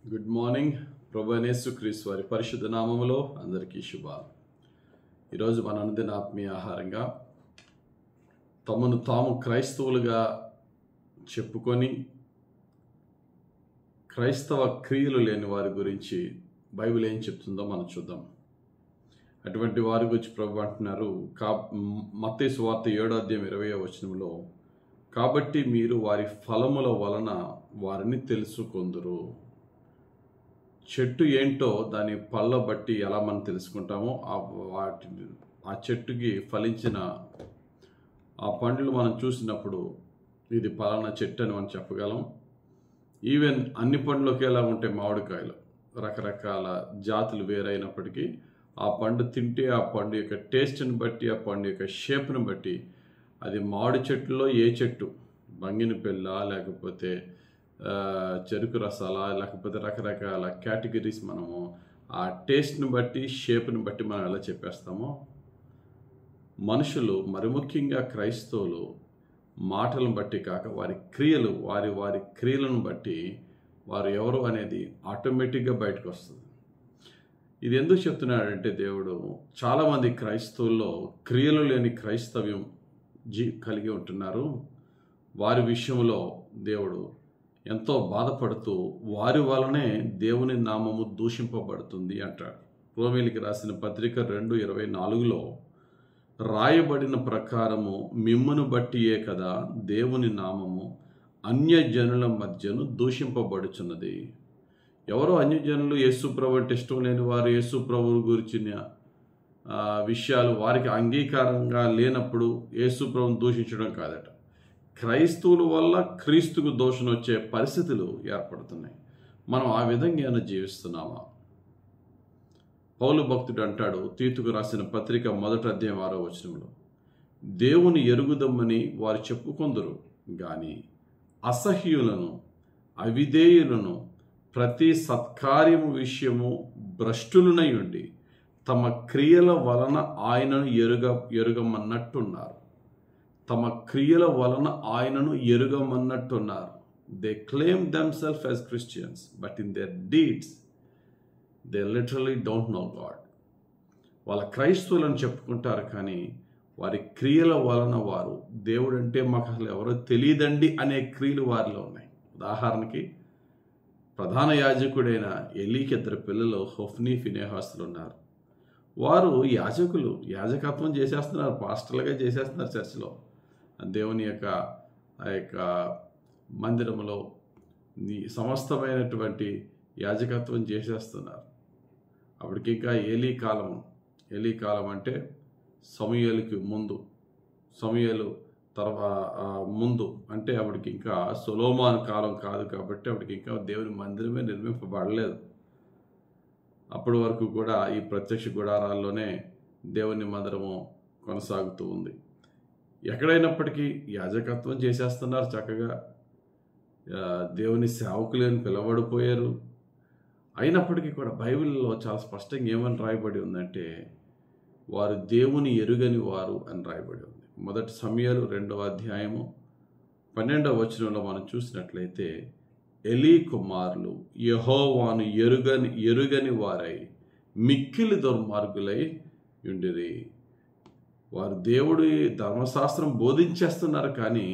Good morning. ప్రభువైన యేసుక్రీస్తు వారి పరిశుద్ధ నామములో అందరికీ శుభాలు. ఈరోజు మన అనుదిన ఆత్మీయ ఆహారంగా తమను తాము క్రైస్తవులుగా చెప్పుకొని క్రైస్తవ క్రియలు లేని వారి గురించి బైబిల్ ఏం చెప్తుందో మనం చూద్దాం. అటువంటి వారి గురించి ప్రభు అంటున్నారు. మత్తయి సువార్త 7:20 కాబట్టి మీరు వారి ఫలముల వలన వారిని తెలుసుకొందురు. చెట్టు ఏంటో దాని పళ్ళ బట్టి ఎలా మనం తెలుసుకుంటామో ఆ చెట్టుకి ఫలించిన ఆ పండ్లు మనం చూసినప్పుడు ఇది పలానా చెట్టు అని మనం చెప్పగలం. ఈవెన్ అన్ని పండ్లు ఒకేలా ఉంటాయి. మామిడికాయలు రకరకాల జాతులు వేరైనప్పటికీ ఆ పండు తింటే ఆ పండు యొక్క టేస్ట్ని బట్టి, ఆ పండు యొక్క షేప్ని బట్టి అది మామిడి చెట్టులో ఏ చెట్టు, బంగినపల్లి లేకపోతే చెరుకు రసాల, లేకపోతే రకరకాల కేటగిరీస్ మనము ఆ టేస్ట్ని బట్టి, షేప్ని బట్టి మనం ఎలా చెప్పేస్తామో, మనుషులు మరి ముఖ్యంగా క్రైస్తవులు మాటలను బట్టి కాక వారి క్రియలు, వారి క్రియలను బట్టి వారు ఎవరు అనేది ఆటోమేటిక్గా బయటకు వస్తుంది. ఇది ఎందుకు చెప్తున్నాడంటే, దేవుడు చాలామంది క్రైస్తవుల్లో క్రియలు లేని క్రైస్తవ్యం కలిగి ఉంటున్నారు. వారి విషయంలో దేవుడు ఎంతో బాధపడుతూ వారి వలనే దేవుని నామము దూషింపబడుతుంది అంటాడు. రోమీయులకు రాసిన పత్రిక 2:24 రాయబడిన ప్రకారము మిమ్మును బట్టియే కదా దేవుని నామము అన్యజనుల మధ్యను దూషింపబడుచున్నది. ఎవరో అన్యజనులు యేసుప్రభు అంటే ఇష్టం లేని వారు యేసుప్రభు గురించిన విషయాలు వారికి అంగీకారంగా లేనప్పుడు యేసుప్రభుని దూషించడం కాదట. క్రైస్తవుల వల్ల క్రీస్తుకు దోషణ వచ్చే పరిస్థితులు ఏర్పడుతున్నాయి. మనం ఆ విధంగా జీవిస్తున్నామా? పౌలు భక్తుడు అంటాడు, తీతుకు రాసిన పత్రిక 1:6 దేవుని ఎరుగుదమ్మని వారు చెప్పుకొందురు గాని అసహ్యులను, అవిధేయులను, ప్రతి సత్కార్యము విషయము భ్రష్టులనై ఉండి తమ క్రియల వలన ఆయనను ఎరుగమన్నట్టున్నారు. తమ క్రియల వలన ఆయనను ఎరుగమన్నట్టున్నారు. They claim themselves as Christians but in their deeds they literally don't know God. వాళ్ళ క్రైస్తవులను చెప్పుకుంటారు కానీ వారి క్రియల వలన వారు దేవుడు అంటే మాకు అసలు ఎవరో తెలియదండి అనే క్రియలు వారిలో ఉన్నాయి. ఉదాహరణకి ప్రధాన యాజకుడైన ఎలీకి 2 పిల్లలు హొఫ్నీ, ఫినెహాసులు ఉన్నారు. వారు యాజకత్వం చేసేస్తున్నారు, పాస్టర్లుగా చేసేస్తున్నారు. చర్చిలో దేవుని యొక్క ఆ యొక్క మందిరంలో సమస్తమైనటువంటి యాజకత్వం చేసేస్తున్నారు. అప్పటికి ఇంకా ఏలీ కాలం అంటే సమూయేలుకి ముందు అంటే అప్పటికి ఇంకా సొలొమోను కాలం కాదు. కాబట్టి అప్పటికి ఇంకా దేవుని మందిరమే నిర్మింపబడలేదు. అప్పటి వరకు కూడా ఈ ప్రత్యక్ష గుడారాల్లోనే దేవుని మందిరము కొనసాగుతూ ఉంది. ఎక్కడైనప్పటికీ యాజకత్వం చేసేస్తున్నారు. చక్కగా దేవుని సేవకులని పిలవడిపోయారు. అయినప్పటికీ కూడా బైబిల్లో చాలా స్పష్టంగా ఏమని రాయబడి ఉందంటే, వారు దేవుని ఎరుగని వారు అని రాయబడి ఉంది. 1 సమూయేలు 2:12 మనం చూసినట్లయితే, ఎలీ కుమారులు యెహోవాను ఎరుగని వారై మిక్కిలి దుర్మార్గులై ఉండిరి. వారు దేవుడి ధర్మశాస్త్రం బోధించేస్తున్నారు కానీ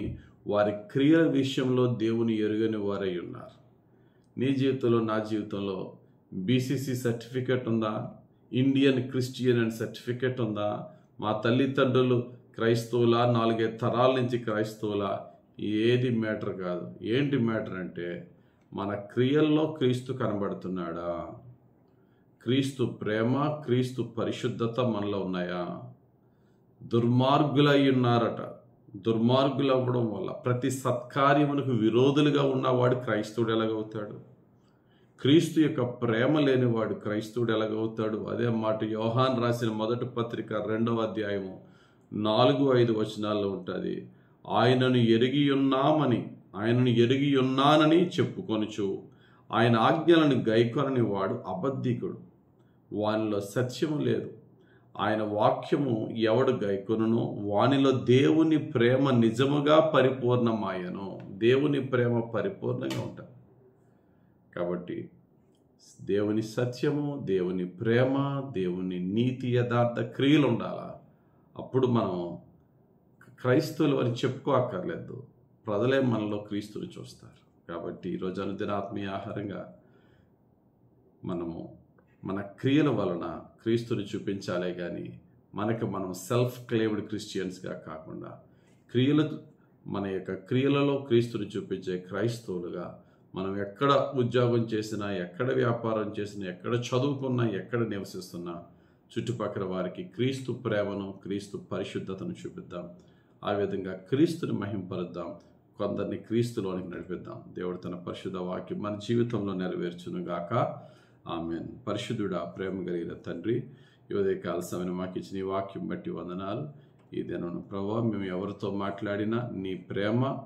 వారి క్రియల విషయంలో దేవుని ఎరుగని వారై ఉన్నారు. నీ జీవితంలో, నా జీవితంలో బీసీసీ సర్టిఫికెట్ ఉందా? ఇండియన్ క్రిస్టియన్ అండ్ సర్టిఫికెట్ ఉందా? మా తల్లిదండ్రులు క్రైస్తవులా, 4-5 తరాల నుంచి క్రైస్తవులా? ఏది మ్యాటర్ కాదు. ఏంటి మ్యాటర్ అంటే, మన క్రియల్లో క్రీస్తు కనబడుతున్నాడా? క్రీస్తు ప్రేమ, క్రీస్తు పరిశుద్ధత మనలో ఉన్నాయా? దుర్మార్గులై ఉన్నారట. దుర్మార్గులు అవ్వడం వల్ల ప్రతి సత్కార్యమునకు విరోధులుగా ఉన్నవాడు క్రైస్తవుడు ఎలాగవుతాడు? క్రీస్తు యొక్క ప్రేమ లేనివాడు క్రైస్తవుడు ఎలాగవుతాడు? అదే మాట యోహాను రాసిన 1 పత్రిక 2:4-5 ఉంటుంది. ఆయనను ఎరిగి ఉన్నానని చెప్పుకొనుచు ఆయన ఆజ్ఞలను గైకొనని వాడు అబద్ధికుడు, వానిలో సత్యము లేదు. ఆయన వాక్యము ఎవడు గైకొనునో వానిలో దేవుని ప్రేమ నిజముగా పరిపూర్ణమాయను. దేవుని ప్రేమ పరిపూర్ణంగా ఉంటుంది. కాబట్టి దేవుని సత్యము, దేవుని ప్రేమ, దేవుని నీతి యథార్థ క్రియలు ఉండాలా. అప్పుడు మనం క్రైస్తవులు అని చెప్పుకోక్కర్లేదు, ప్రజలే మనలో క్రీస్తుని చూస్తారు. కాబట్టి ఈరోజు అనుదిన ఆత్మీయ ఆహారంగా మనము మన క్రియల వలన క్రీస్తుని చూపించాలే కానీ మనకు మనం సెల్ఫ్ క్లెయిమ్డ్ క్రిస్టియన్స్గా కాకుండా మన యొక్క క్రియలలో క్రీస్తుని చూపించే క్రైస్తవులుగా మనం ఎక్కడ ఉద్యోగం చేసినా, ఎక్కడ వ్యాపారం చేసినా, ఎక్కడ చదువుకున్నా, ఎక్కడ నివసిస్తున్నా చుట్టుపక్కల వారికి క్రీస్తు ప్రేమను, క్రీస్తు పరిశుద్ధతను చూపిద్దాం. ఆ విధంగా క్రీస్తుని మహింపరుద్దాం, కొందరిని క్రీస్తులోనికి నడిపిద్దాం. దేవుడు తన పరిశుద్ధ వాక్యం మన జీవితంలో నెరవేర్చును గాక. ఆమేన్. పరిశుద్ధుడా, ప్రేమ కలిగిన తండ్రి, ఈ ఉదయకాల సమయం మాకు ఇచ్చిన ఈ వాక్యం బట్టి వందనాలు. ఈ దినం ప్రభావ మేము ఎవరితో మాట్లాడినా నీ ప్రేమ,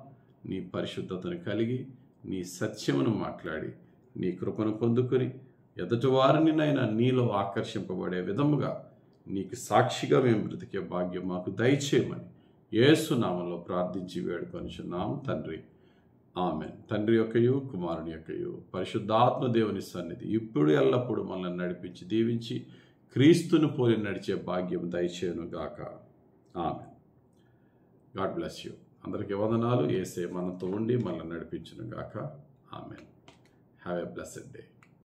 నీ పరిశుద్ధతను కలిగి, నీ సత్యమును మాట్లాడి, నీ కృపను పొందుకొని ఎదుటి వారినినైనా నీలో ఆకర్షింపబడే విధముగా నీకు సాక్షిగా మేము బ్రతికే భాగ్యం మాకు దయచేయమని యేసు నామములో ప్రార్థించి వేడుకొనుచున్నాం తండ్రి. ఆమేన్. తండ్రి యొక్కయు, కుమారుని యొక్కయు, పరిశుద్ధాత్మ దేవుని సన్నిధి ఇప్పుడు ఎల్లప్పుడు మనల్ని నడిపించి దీవించి క్రీస్తును పోలి నడిచే భాగ్యం దయచేయును గాక. ఆమేన్. God bless you. అందరికీ వందనాలు. యేసే మనతో ఉండి మనల్ని నడిపించును గాక. Amen. Have a blessed day.